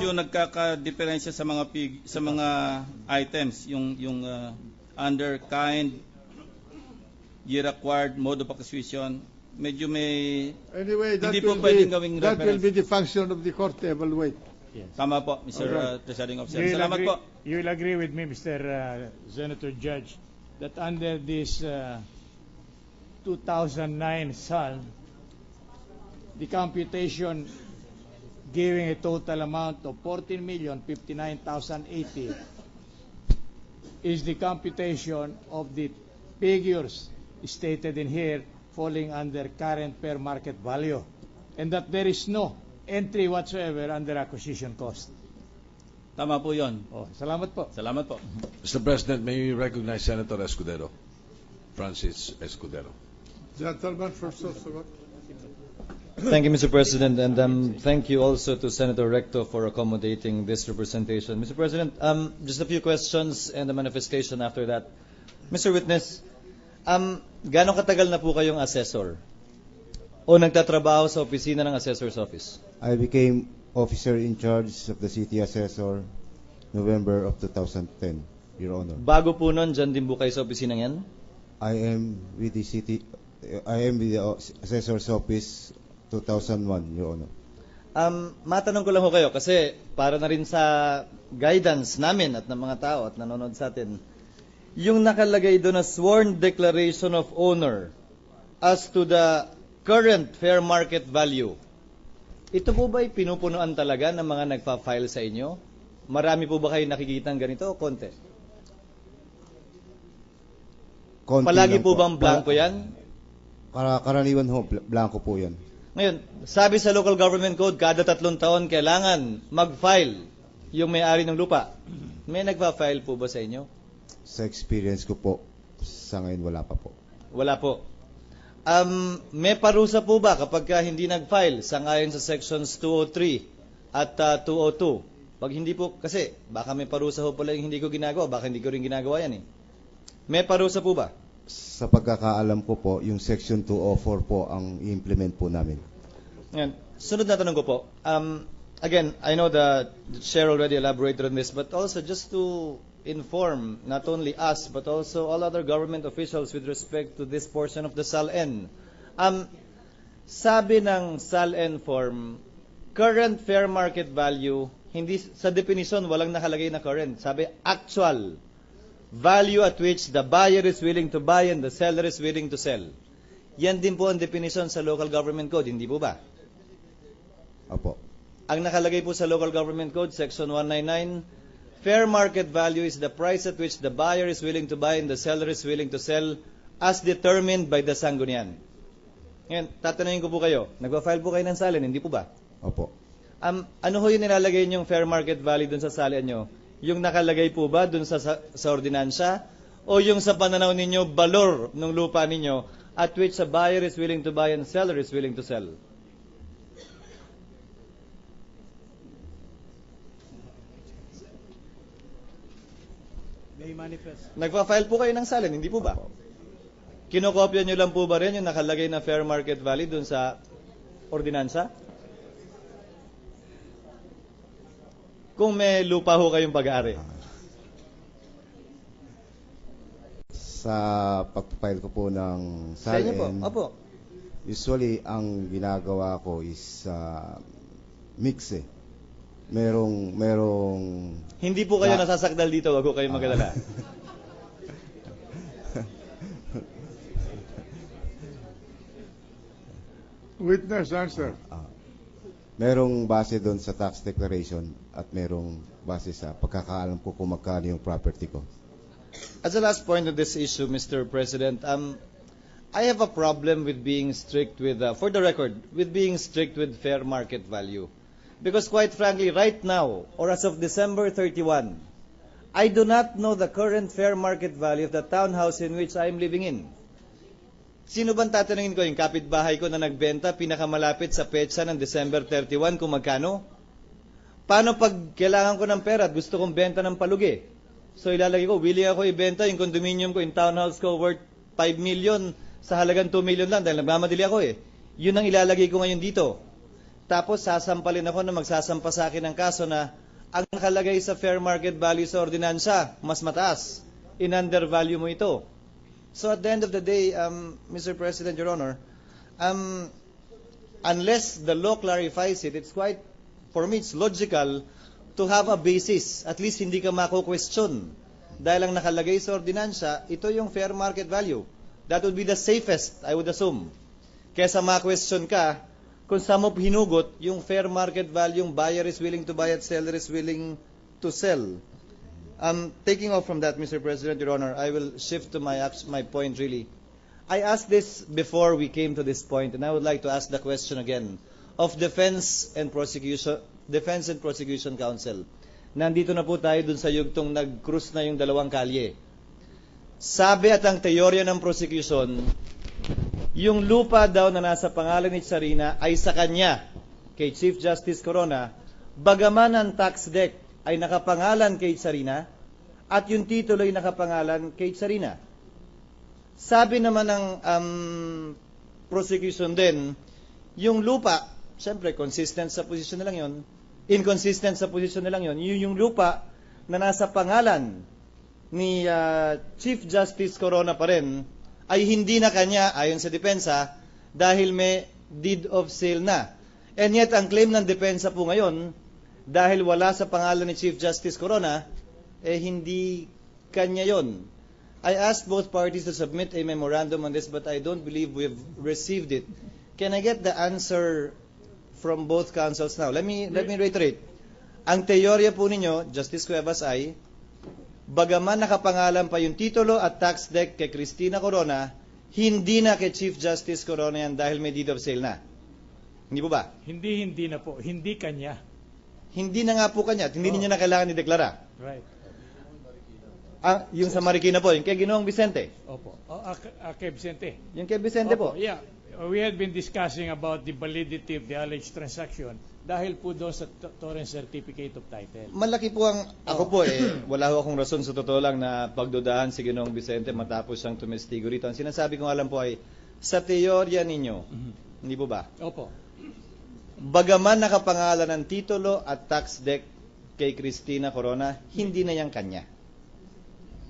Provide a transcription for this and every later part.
yung nagkaka-diferensya sa mga items, yung under kind, year acquired, mode of acquisition, medyo may Anyway, hindi po pwedeng gawing that will reference. be the function of the court to evaluate. Yes. Tama po, Mr. Alright. Presiding Officer. Salamat po. You will agree with me, Mr. Senator Judge, that under this 2009 SAL, the computation giving a total amount of 14,059,080 is the computation of the figures stated in here falling under current fair market value, and that there is no entry whatsoever under acquisition cost. Tama po yun. Oh, salamat po. Salamat po. Mr. President, may we recognize Senator Escudero, Francis Escudero. Gentleman, first of all. Thank you, Mr. President, and thank you also to Senator Recto for accommodating this representation. Mr. President, just a few questions and a manifestation after that. Mr. Witness, gaano katagal na po kayong assessor o nagtatrabaho sa opisina ng assessor's office? I became officer in charge of the city assessor November of 2010, Your Honor. Bago po nun, dyan din po kayo sa opisina yan? I am with the assessor's office 2001, Your Honor. Matanong ko lang ho kayo kasi para na rin sa guidance namin at ng mga tao at nanonood sa atin, yung nakalagay doon na sworn declaration of owner as to the current fair market value, ito po ba'y pinupunuan talaga ng mga nagpa-file sa inyo? Marami po ba kayo nakikita ganito o konti? Konti Palagi lang po bang blanco yan? Karaniwan ho, blanco po yan. Ngayon, sabi sa local government code, kada 3 taon kailangan mag-file yung may-ari ng lupa. May nagpa-file po ba sa inyo? Sa experience ko po, sa ngayon wala pa po. Wala po. May parusa po ba kapag hindi nag-file sangayon sa sections 203 at 202? Pag hindi po, kasi baka may parusa po pala yung hindi ko ginagawa, baka hindi ko rin ginagawa yan eh. May parusa po ba? Sa pagkakaalam ko po, yung section 204 po ang i-implement po namin. Yan. Sunod na tanong ko po. Again, I know that Chair already elaborated on this, but also just to inform not only us but also all other government officials with respect to this portion of the SALN. Sabi ng SALN form, current fair market value, hindi sa definition walang nakalagay na current. Sabi actual value at which the buyer is willing to buy and the seller is willing to sell. Yan din po ang definition sa local government code, hindi po ba? Opo. Ang nakalagay po sa local government code, section 199, fair market value is the price at which the buyer is willing to buy and the seller is willing to sell as determined by the Sanggunian. Ngayon, tatanungin ko po kayo, nagpa-file po kayo ng SALN, hindi po ba? Opo. Ano ho yung nilalagay niyong fair market value dun sa SALN nyo? Yung nakalagay po ba dun sa ordinansya? O yung sa pananaw ninyo, balor ng lupa ninyo at which a buyer is willing to buy and seller is willing to sell? May manifest. Nagpa-file po kayo ng SALN, hindi po ba? Kinokopya nyo lang po ba rin yung nakalagay na fair market value dun sa ordinansa? Kung may lupa ho kayong pag-aari. Sa pag-file ko po ng Sa inyo po? SALN, Opo. usually ang ginagawa ko is mix eh. Merong Hindi po kayo nasasakdal dito, wag ko kayong mag-alala. Witness, answer. merong base doon sa tax declaration at merong base sa pagkakaalam ko kung magkano yung property ko. As a last point on this issue, Mr. President, I have a problem with being strict with, for the record, with being strict with fair market value. Because quite frankly, right now, or as of December 31, I do not know the current fair market value of the townhouse in which I am living in. Sino bang tatanungin ko? Yung kapitbahay ko na nagbenta pinakamalapit sa petsa ng December 31 kung magkano? Paano pag kailangan ko ng pera at gusto kong benta ng palugi? So ilalagay ko, willing ako ibenta yung condominium ko, yung townhouse ko worth 5 million sa halagang 2 million lang dahil nagmamadali ako eh. Yun ang ilalagay ko ngayon dito. tapos sasampalin ako na magsasampa sa akin ng kaso na ang nakalagay sa fair market value sa ordinansa, mas mataas. In-undervalue mo ito. So at the end of the day, Mr. President, Your Honor, unless the law clarifies it, for me, it's logical to have a basis. At least hindi ka mako-question. Dahil ang nakalagay sa ordinansa, ito yung fair market value. That would be the safest, I would assume. Kesa ma-question ka, kung saan mo hinugot, yung fair market value, yung buyer is willing to buy at seller is willing to sell. Taking off from that, Mr. President, Your Honor, I will shift to my point, really. I asked this before we came to this point, and I would like to ask the question again of Defense and Prosecution Counsel. Nandito na po tayo dun sa yugtong nag-cruise na yung dalawang kalye. Sabi at ang teorya ng prosecution, yung lupa daw na nasa pangalan ni Tsarina ay sa kanya, kay Chief Justice Corona, bagaman ang tax deck ay nakapangalan kay Tsarina at yung titulo ay nakapangalan kay Tsarina. Sabi naman ng prosecution din, yung lupa, syempre consistent sa posisyon na lang yun, inconsistent sa posisyon na lang yun, yung lupa na nasa pangalan ni Chief Justice Corona pa rin, ay hindi na kanya, ayon sa depensa, dahil may deed of sale na. And yet, ang claim ng depensa po ngayon, dahil wala sa pangalan ni Chief Justice Corona, hindi kanya yon. I asked both parties to submit a memorandum on this, but I don't believe we've received it. Can I get the answer from both counsels now? Let me reiterate. Ang teorya po ninyo, Justice Cuevas, ay bagaman nakapangalan pa yung titulo at tax deck kay Cristina Corona, hindi na kay Chief Justice Corona yan dahil may deed of sale na. Hindi po ba? Hindi na po. Hindi kanya. Hindi na nga po kanya at hindi niya na kailangan ideklara. Right. Yung sa Marikina po, yung kay Ginoong Vicente. Opo. Kay Vicente. Yung kay Vicente po. Yeah. We had been discussing about the validity of the alleged transaction dahil po doon sa Torrent Certificate of Title. Malaki po ang, ako po wala ho akong rason sa totoo lang na pagdudahan si Ginoong Vicente matapos siyang tumestigo rito. Ang sinasabi ko alam po ay, sa teorya ninyo, hindi po ba? Opo. Bagaman nakapangalan ng titulo at tax deck kay Cristina Corona, hindi na yan kanya.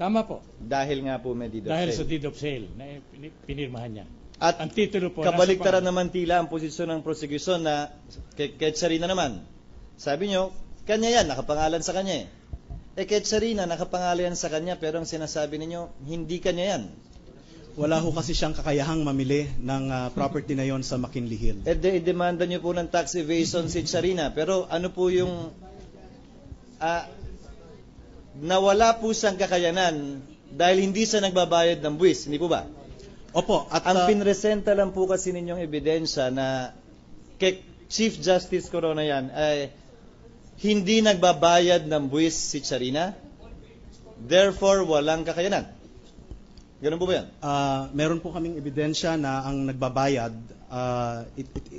Tama po. Dahil nga po may deed of Dahil sale. sa deed of sale na pinirmahan niya. At ang titulo po, kabaliktaran naman tila ang posisyon ng prosecution na kay Tsarina naman. Sabi nyo, kanya yan, nakapangalan sa kanya kay Tsarina, nakapangalan sa kanya, pero ang sinasabi ninyo, hindi kanya yan. Wala ho kasi siyang kakayahang mamili ng property na yon sa McKinley Hill. I-demanda nyo po ng tax evasion si Tsarina, pero ano po yung nawala po siyang kakayanan dahil hindi siya nagbabayad ng buwis, hindi po ba? Opo. At ang pinresenta lang po kasi ninyong ebidensya na kay Chief Justice Corona yan ay hindi nagbabayad ng buwis si Tsarina, therefore walang kakayanan. Ganun po ba yan? Meron po kaming ebidensya na ang nagbabayad,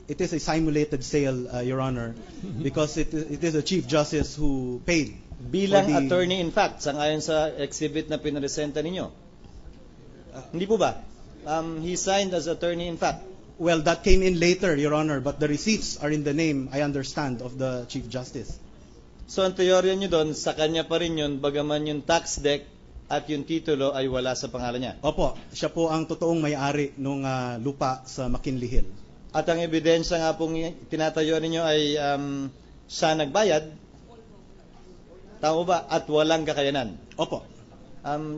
it is a simulated sale, Your Honor, because it is the Chief Justice who paid. Bilang attorney in fact, sangayon sa exhibit na pinresenta ninyo. Hindi po ba? He signed as attorney in fact. Well, that came in later, Your Honor, but the receipts are in the name, I understand, of the Chief Justice. So ang teorya nyo doon, sa kanya pa rin yun, bagaman yung tax deck at yung titulo ay wala sa pangalan niya. Opo, siya po ang totoong may-ari ng lupa sa McKinley Hill. At ang ebidensya nga pong tinatayo ninyo ay siya nagbayad, tama ba? At walang kakayanan. Opo.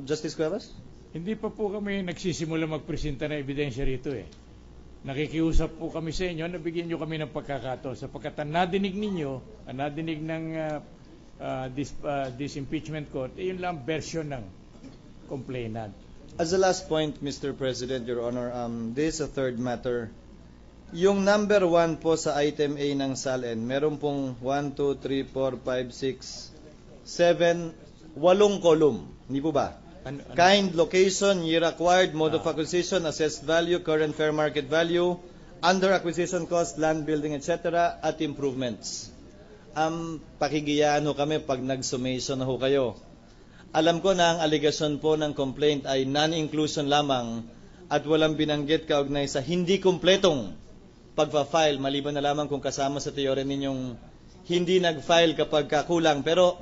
Justice Cuevas? Hindi pa po kami nagsisimula magpresenta ng ebidensya rito Nakikiusap po kami sa inyo, nabigyan nyo kami ng pagkakataon sapagkat ang nadinig ninyo, ang nadinig ng this impeachment court, yun lang version ng complainant. As a last point, Mr. President, Your Honor, this is a third matter. Yung number 1 po sa item A ng SALN, meron pong 1, 2, 3, 4, 5, 6, 7, 8 column. Hindi po ba? Kind, location, year acquired, mode of acquisition, assessed value, current fair market value, under acquisition cost, land building, etc., at improvements. Pakigiyaan ho kami pag nag-summation na ho kayo. Alam ko na ang aligasyon po ng complaint ay non-inclusion lamang at walang binanggit kaugnay sa hindi kumpletong pagpa-file, maliban na lamang kung kasama sa teorya ninyong hindi nag-file kapag kulang. Pero